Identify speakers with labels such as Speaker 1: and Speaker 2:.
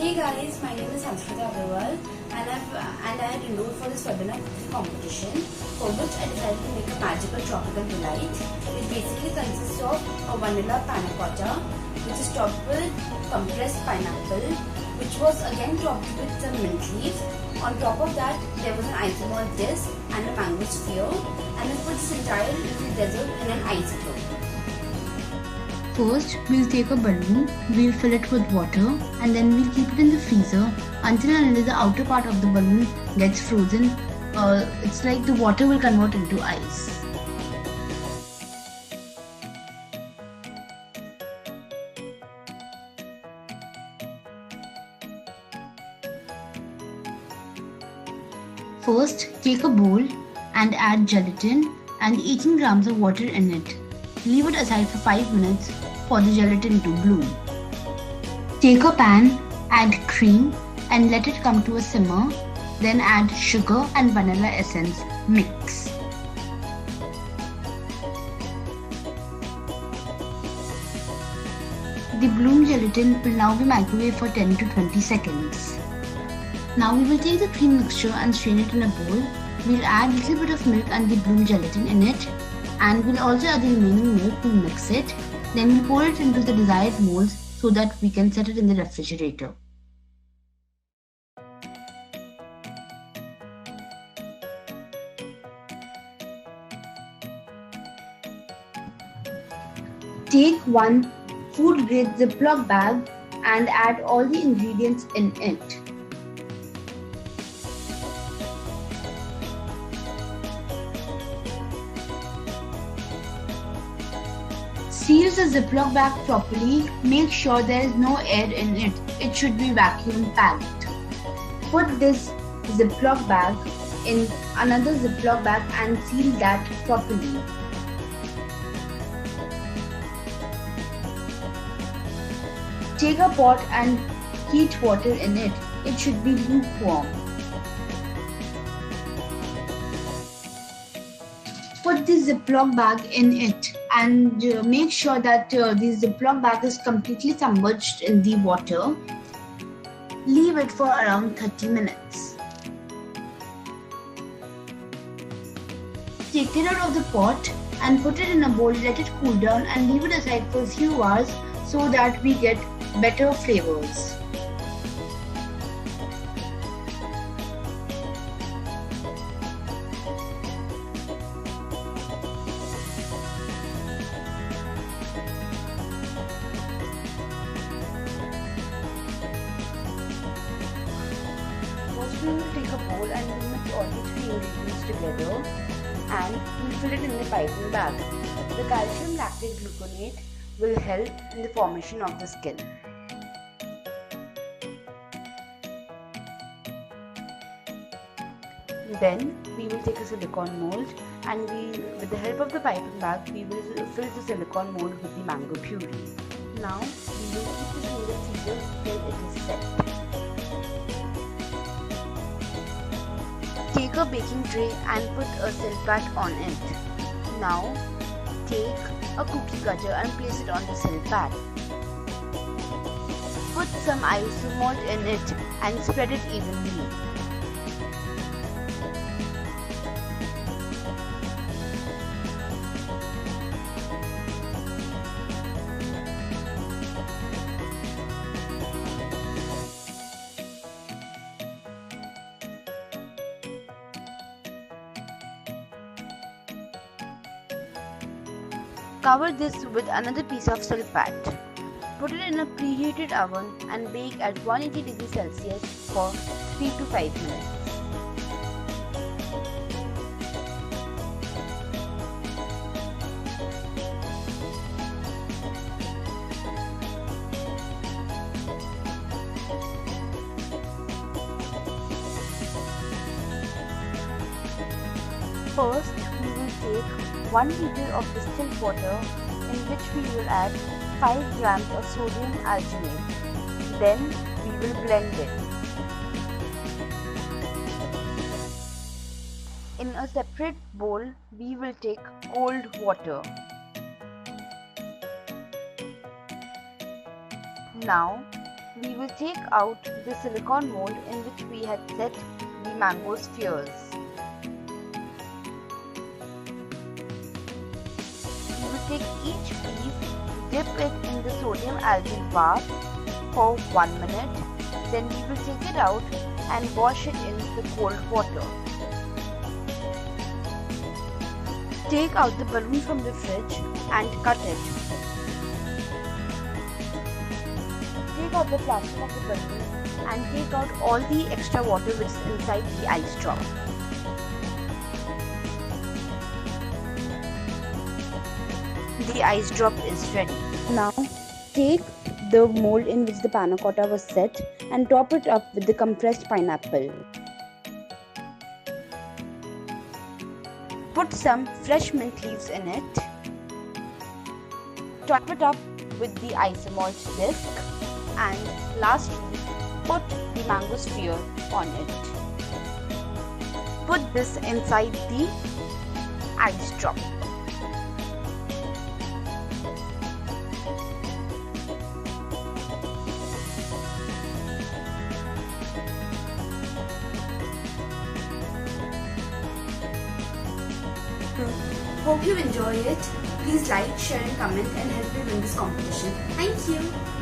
Speaker 1: Hey guys, my name is AGARWAL and I had enrolled for this Febina Group competition, for which I decided to make a magical tropical delight. It basically consists of a vanilla panna cotta, which is topped with compressed pineapple, which was again topped with some mint leaves. On top of that, there was an Isomalt disc and a mango sphere, and we put this entire little dessert in an ice cube.
Speaker 2: First, we'll take a balloon, we'll fill it with water, and then we'll keep it in the freezer until and until the outer part of the balloon gets frozen. It's like the water will convert into ice. First, take a bowl and add gelatin and 18 grams of water in it. Leave it aside for 5 minutes for the gelatin to bloom. Take a pan, add cream and let it come to a simmer. Then add sugar and vanilla essence. Mix. The bloom gelatin will now be microwaved for 10 to 20 seconds. Now we will take the cream mixture and strain it in a bowl. We'll add a little bit of milk and the bloom gelatin in it. And we'll also add the remaining milk to mix it. Then we'll pour it into the desired molds so that we can set it in the refrigerator. Take one food grade Ziploc bag and add all the ingredients in it. Seal the Ziploc bag properly. Make sure there is no air in it. It should be vacuum packed. Put this Ziploc bag in another Ziploc bag and seal that properly. Take a pot and heat water in it. It should be lukewarm. Put the Ziploc bag in it and make sure that the Ziploc bag is completely submerged in the water. Leave it for around 30 minutes. Take it out of the pot and put it in a bowl, let it cool down and leave it aside for a few hours so that we get better flavors. First we will take a bowl and we'll mix all the three ingredients together and we'll fill it in the piping bag. The calcium lactate gluconate will help in the formation of the skin. Then we will take a silicone mold and with the help of the piping bag, we will fill the silicone mold with the mango puree. Now we will keep this in the freezer till it is set. Take a baking tray and put a silpat on it. Now take a cookie cutter and place it on the silpat. Put some isomalt in it and spread it evenly. Cover this with another piece of silpat. Put it in a preheated oven and bake at 180 degrees Celsius for 3 to 5 minutes. First, we will take 1 liter of distilled water in which we will add 5 grams of sodium alginate. Then we will blend it. In a separate bowl, we will take cold water. Now we will take out the silicone mold in which we had set the mango spheres. We will take each piece, dip it in the sodium algae bath for 1 minute, then we will take it out and wash it in the cold water. Take out the balloon from the fridge and cut it. Take out the plastic of the balloon and take out all the extra water which is inside the ice drop. The ice drop is ready. Now take the mold in which the panna cotta was set and top it up with the compressed pineapple. Put some fresh mint leaves in it. Top it up with the Isomalt disc and lastly put the mango sphere on it. Put this inside the ice drop.
Speaker 1: Hope you enjoy it. Please like, share and comment and help me win this competition. Thank you.